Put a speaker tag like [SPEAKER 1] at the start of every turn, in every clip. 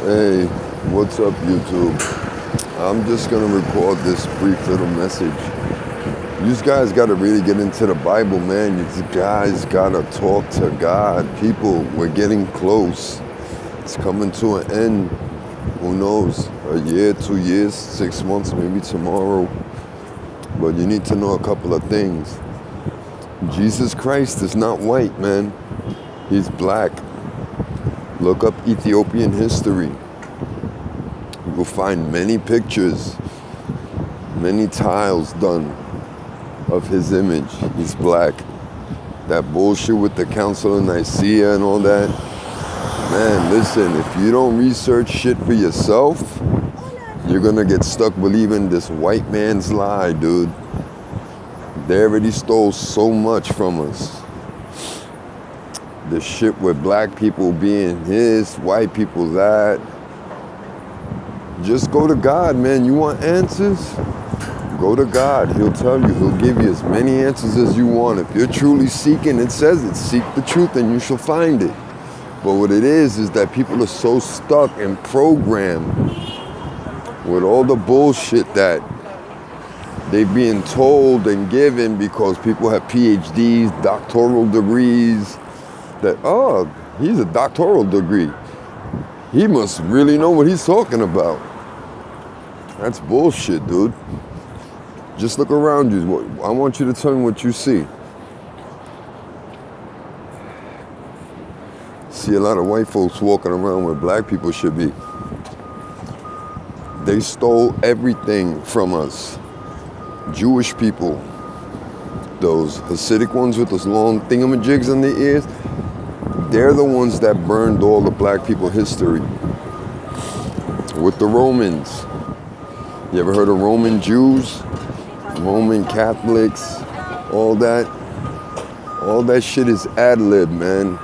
[SPEAKER 1] Hey, what's up, YouTube? I'm just gonna record this brief little message. You guys gotta really get into the Bible, man. You guys gotta talk to God. People, we're getting close. It's coming to an end. Who knows? A year, 2 years, 6 months, maybe tomorrow. But you need to know a couple of things. Jesus Christ is not white, man. He's black. Look up Ethiopian history. You will find many pictures, many tiles done of his image. He's black. That bullshit with the Council of Nicaea and all that. Man, listen, if you don't research shit for yourself, you're gonna get stuck believing this white man's lie, dude. They already stole so much from us. The shit with black people being this, white people that. Just go to God, man. You want answers? Go to God. He'll tell you. He'll give you as many answers as you want. If you're truly seeking, it says it. Seek the truth and you shall find it. But what it is that people are so stuck and programmed with all the bullshit that they're being told and given because people have PhDs, doctoral degrees, that, oh, he's a doctoral degree. He must really know what he's talking about. That's bullshit, dude. Just look around you. I want you to tell me what you see. See a lot of white folks walking around where black people should be. They stole everything from us. Jewish people, those Hasidic ones with those long thingamajigs on their ears, they're the ones that burned all the black people history. With the Romans. You ever heard of Roman Jews? Roman Catholics? All that? All that shit is ad-lib, man.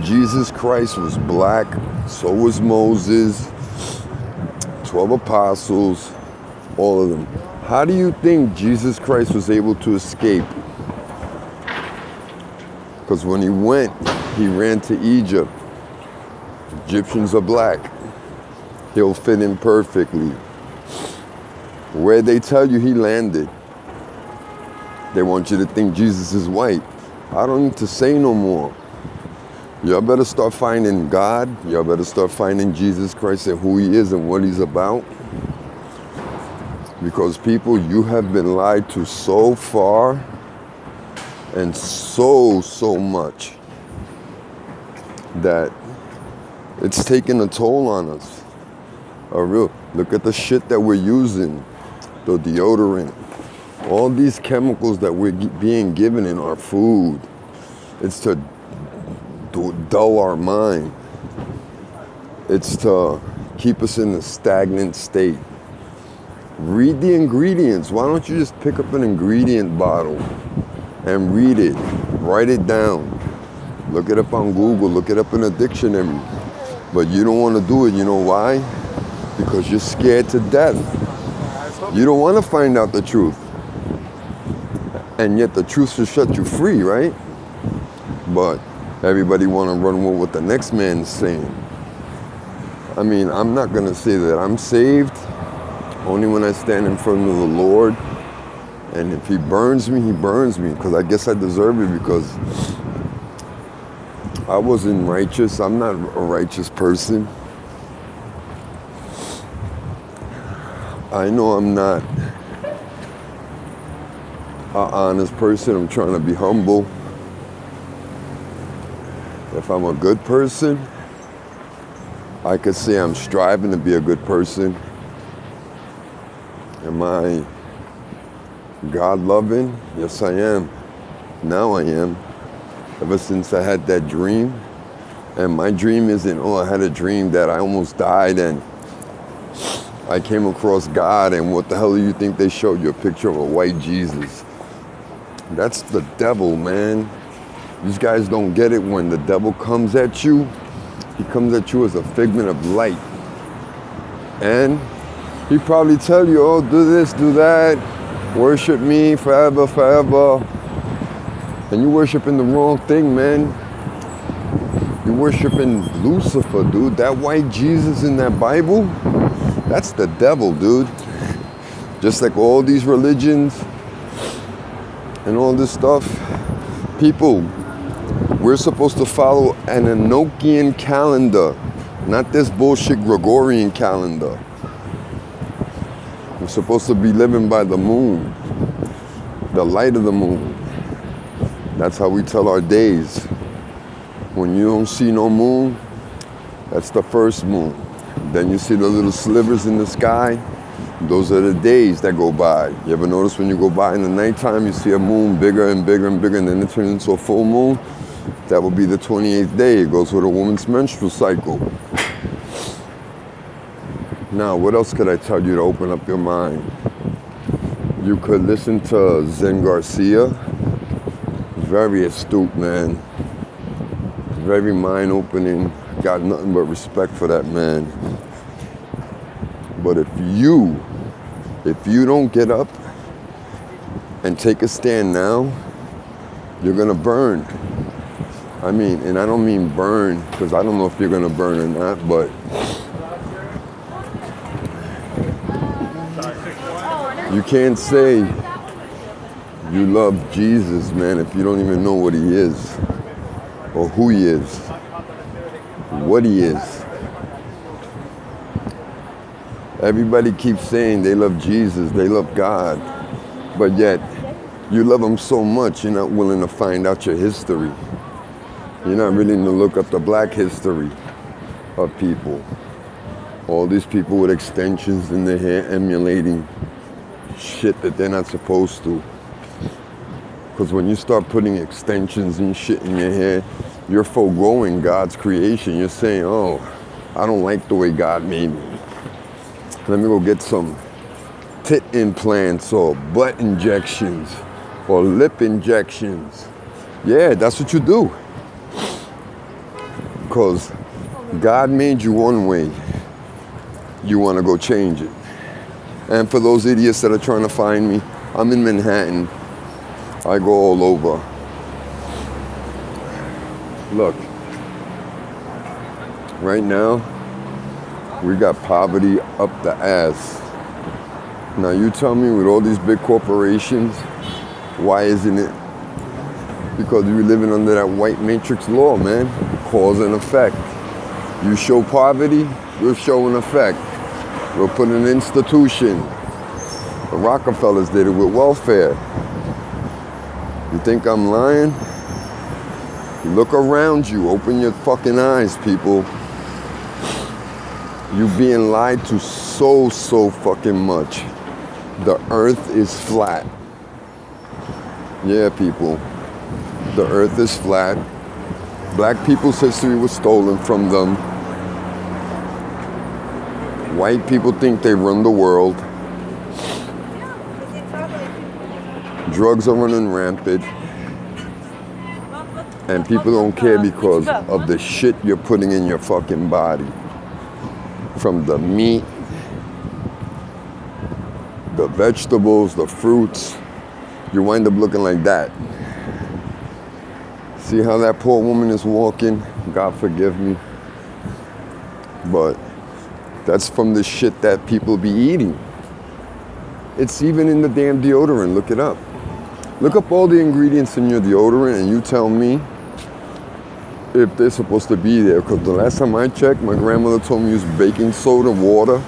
[SPEAKER 1] Jesus Christ was black. So was Moses. 12 apostles. All of them. How do you think Jesus Christ was able to escape? Because when he went, he ran to Egypt. Egyptians are black. He'll fit in perfectly. Where they tell you he landed, they want you to think Jesus is white. I don't need to say no more. Y'all better start finding God. Y'all better start finding Jesus Christ and who he is and what he's about. Because people, you have been lied to so far and so much that it's taking a toll on us. Look at the shit that we're using, the deodorant, all these chemicals that we're being given in our food. It's to dull our mind. It's to keep us in a stagnant state. Read the ingredients. Why don't you just pick up an ingredient bottle and read it, write it down, look it up on Google, look it up in a dictionary. But you don't want to do it. You know why? Because you're scared to death. You don't want to find out the truth. And yet the truth should set you free, right? But everybody want to run with what the next man's saying. I mean, I'm not going to say that I'm saved. Only when I stand in front of the Lord. And if he burns me, he burns me. Because I guess I deserve it because I wasn't righteous. I'm not a righteous person. I know I'm not an honest person. I'm trying to be humble. If I'm a good person, I could say I'm striving to be a good person. Am I God-loving? Yes, I am. Now I am. Ever since I had that dream. And my dream isn't, I had a dream that I almost died and I came across God, and what the hell do you think they showed you? A picture of a white Jesus. That's the devil, man. These guys don't get it. When the devil comes at you, he comes at you as a figment of light. And he probably tell you, oh, do this, do that, worship me forever, forever. And you worshiping the wrong thing, man. You're worshiping Lucifer, dude. That white Jesus in that Bible, that's the devil, dude. Just like all these religions and all this stuff. People, we're supposed to follow an Enochian calendar, not this bullshit Gregorian calendar. We're supposed to be living by the moon, the light of the moon. That's how we tell our days. When you don't see no moon, that's the first moon. Then you see the little slivers in the sky. Those are the days that go by. You ever notice when you go by in the nighttime, you see a moon bigger and bigger and bigger, and then it turns into a full moon? That will be the 28th day. It goes with a woman's menstrual cycle. Now, what else could I tell you to open up your mind? You could listen to Zen Garcia. Very astute, man. Very mind-opening. Got nothing but respect for that man. But if you don't get up and take a stand now, you're gonna burn. I mean, and I don't mean burn, because I don't know if you're gonna burn or not, but you can't say you love Jesus, man, if you don't even know what he is, or who he is, what he is. Everybody keeps saying they love Jesus, they love God, but yet you love him so much you're not willing to find out your history. You're not willing to look up the black history of people. All these people with extensions in their hair emulating shit that they're not supposed to. Because when you start putting extensions and shit in your hair, you're foregoing God's creation. You're saying, oh, I don't like the way God made me. Let me go get some tit implants or butt injections or lip injections. Yeah, that's what you do. Because God made you one way. You want to go change it. And for those idiots that are trying to find me, I'm in Manhattan. I go all over. Look, right now, we got poverty up the ass. Now you tell me, with all these big corporations, why isn't it? Because we're living under that white matrix law, man. Cause and effect. You show poverty, we'll show an effect. We'll put an institution. The Rockefellers did it with welfare. You think I'm lying? Look around you. Open your fucking eyes, people. You being lied to so fucking much. The earth is flat. Yeah, people. The earth is flat. Black people's history was stolen from them. White people think they run the world. Drugs are running rampant. And people don't care because of the shit you're putting in your fucking body. From the meat, the vegetables, the fruits, you wind up looking like that. See how that poor woman is walking? God forgive me. But that's from the shit that people be eating. It's even in the damn deodorant. Look it up. Look up all the ingredients in your deodorant and you tell me if they're supposed to be there. Because the last time I checked, my grandmother told me use baking soda, water,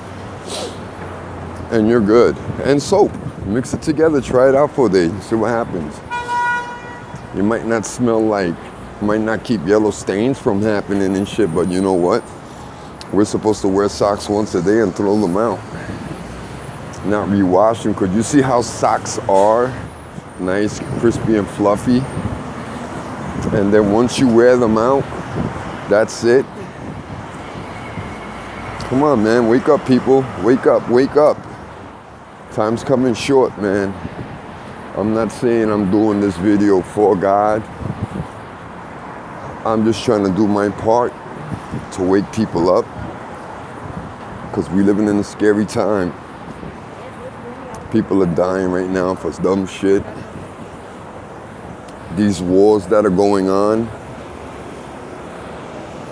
[SPEAKER 1] and you're good. And soap. Mix it together, try it out for a day, see what happens. You might not smell like, might not keep yellow stains from happening and shit, but you know what? We're supposed to wear socks once a day and throw them out. Not rewash them, because you see how socks are? Nice, crispy and fluffy. And then once you wear them out, that's it. Come on, man, wake up, people. Wake up, wake up. Time's coming short, man. I'm not saying I'm doing this video for God. I'm just trying to do my part to wake people up. Because we're living in a scary time. People are dying right now for dumb shit. These wars that are going on,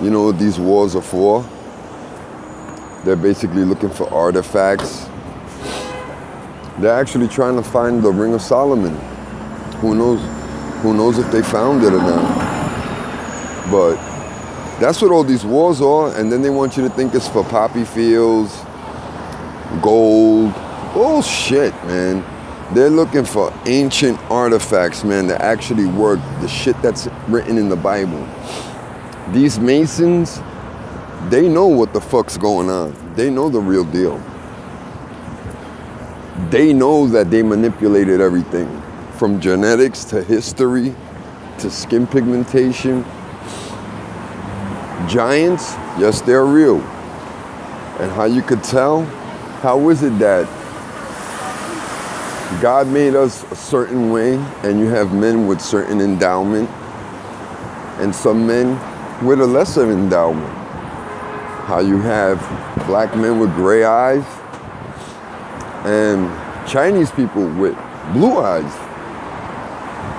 [SPEAKER 1] You know what these wars are for? They're basically looking for artifacts. They're actually trying to find the Ring of Solomon. Who knows? Who knows if they found it or not? But that's what all these wars are. And then they want you to think it's for poppy fields, gold. Bullshit, man. They're looking for ancient artifacts, man, that actually work. The shit that's written in the Bible. These Masons, they know what the fuck's going on. They know the real deal. They know that they manipulated everything, from genetics to history to skin pigmentation. Giants, yes, they're real. And how you could tell? How is it that God made us a certain way and you have men with certain endowment and some men with a lesser endowment? How you have black men with gray eyes and Chinese people with blue eyes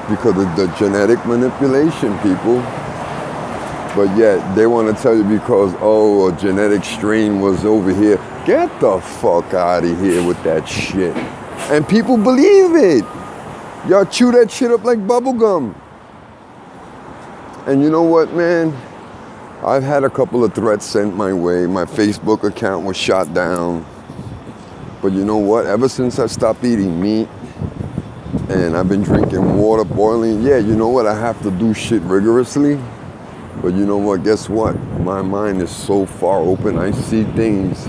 [SPEAKER 1] because of the genetic manipulation, people. But yet they want to tell you because, oh, a genetic strain was over here. Get the fuck out of here with that shit. And people believe it. Y'all chew that shit up like bubble gum. And you know what, man? I've had a couple of threats sent my way. My Facebook account was shot down. But you know what? Ever since I stopped eating meat and I've been drinking water, boiling, yeah, you know what? I have to do shit rigorously. But you know what? Guess what? My mind is so far open. I see things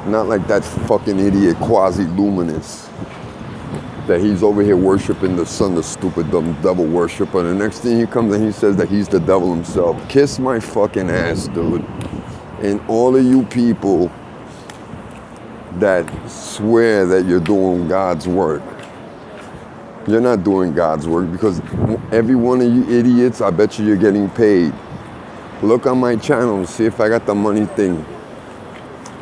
[SPEAKER 1] not like that fucking idiot quasi-luminous that he's over here worshiping the sun, the stupid dumb devil worshiper. And the next thing he comes and he says that he's the devil himself. Kiss my fucking ass, dude. And all of you people that swear that you're doing God's work, you're not doing God's work, because every one of you idiots, I bet you're getting paid. Look on my channel and see if I got the money thing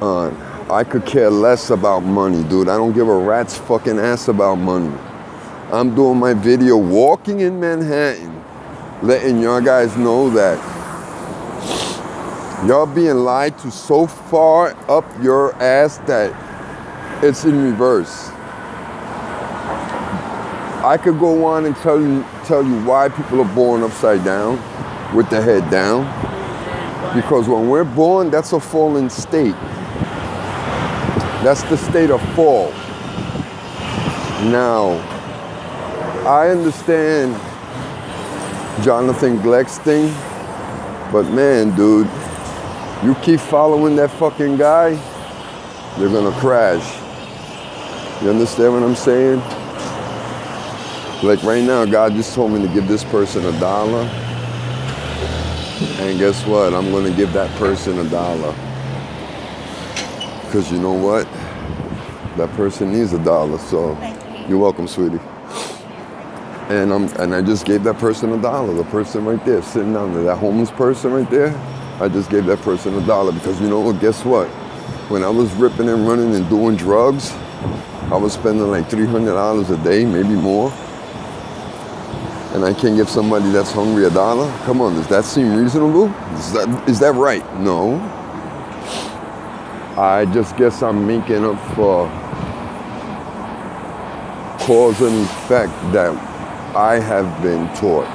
[SPEAKER 1] on. I could care less about money, dude. I don't give a rat's fucking ass about money. I'm doing my video walking in Manhattan, letting y'all guys know that y'all being lied to so far up your ass that it's in reverse. I could go on and tell you why people are born upside down, with the head down. Because when we're born, that's a fallen state. That's the state of fall. Now, I understand Jonathan Gleck's thing, but man, dude, you keep following that fucking guy, you're gonna crash. You understand what I'm saying? Like right now, God just told me to give this person $1. And guess what? I'm gonna give that person $1. Because you know what? That person needs $1, so you're welcome, sweetie. And I just gave that person $1. The person right there, sitting down there, that homeless person right there, I just gave that person $1 because you know what? Guess what? When I was ripping and running and doing drugs, I was spending like $300 a day, maybe more. And I can't give somebody that's hungry $1? Come on, does that seem reasonable? Is that right? No. I just guess I'm making up for cause and effect that I have been taught.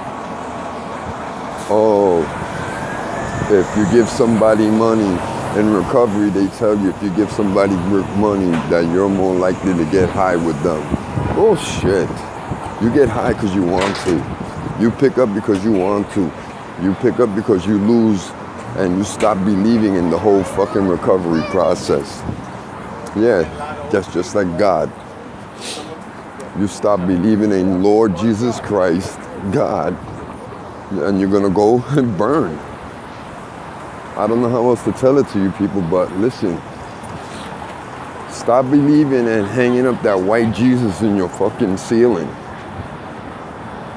[SPEAKER 1] Oh, if you give somebody money in recovery, they tell you if you give somebody money that you're more likely to get high with them. Bullshit. You get high because you want to. You pick up because you want to. You pick up because you lose and you stop believing in the whole fucking recovery process. Yeah, that's just like God. You stop believing in Lord Jesus Christ, God, and you're gonna go and burn. I don't know how else to tell it to you people, but listen. Stop believing and hanging up that white Jesus in your fucking ceiling.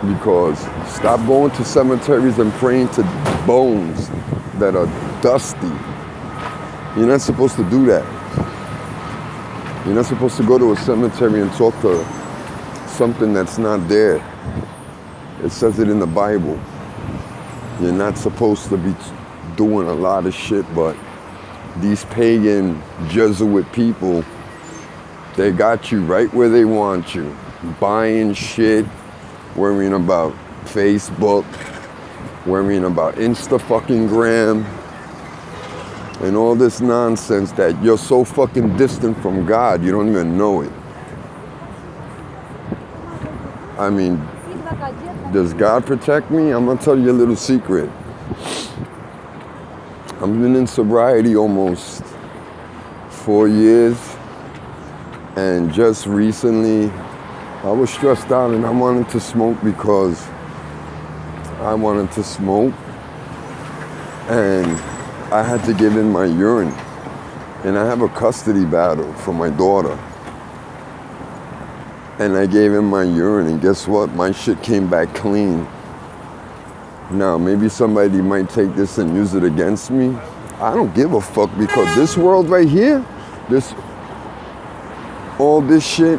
[SPEAKER 1] Because stop going to cemeteries and praying to bones that are dusty. You're not supposed to do that. You're not supposed to go to a cemetery and talk to something that's not there. It says it in the Bible. You're not supposed to be doing a lot of shit, but these pagan Jesuit people, they got you right where they want you. Buying shit, worrying about Facebook, worrying about Insta-fucking-gram, and all this nonsense that you're so fucking distant from God, you don't even know it. I mean, does God protect me? I'm gonna tell you a little secret. I've been in sobriety almost 4 years, and just recently I was stressed out and I wanted to smoke because I wanted to smoke, and I had to give in my urine, and I have a custody battle for my daughter, and I gave in my urine, and guess what? My shit came back clean. Now, maybe somebody might take this and use it against me. I don't give a fuck, because this world right here, all this shit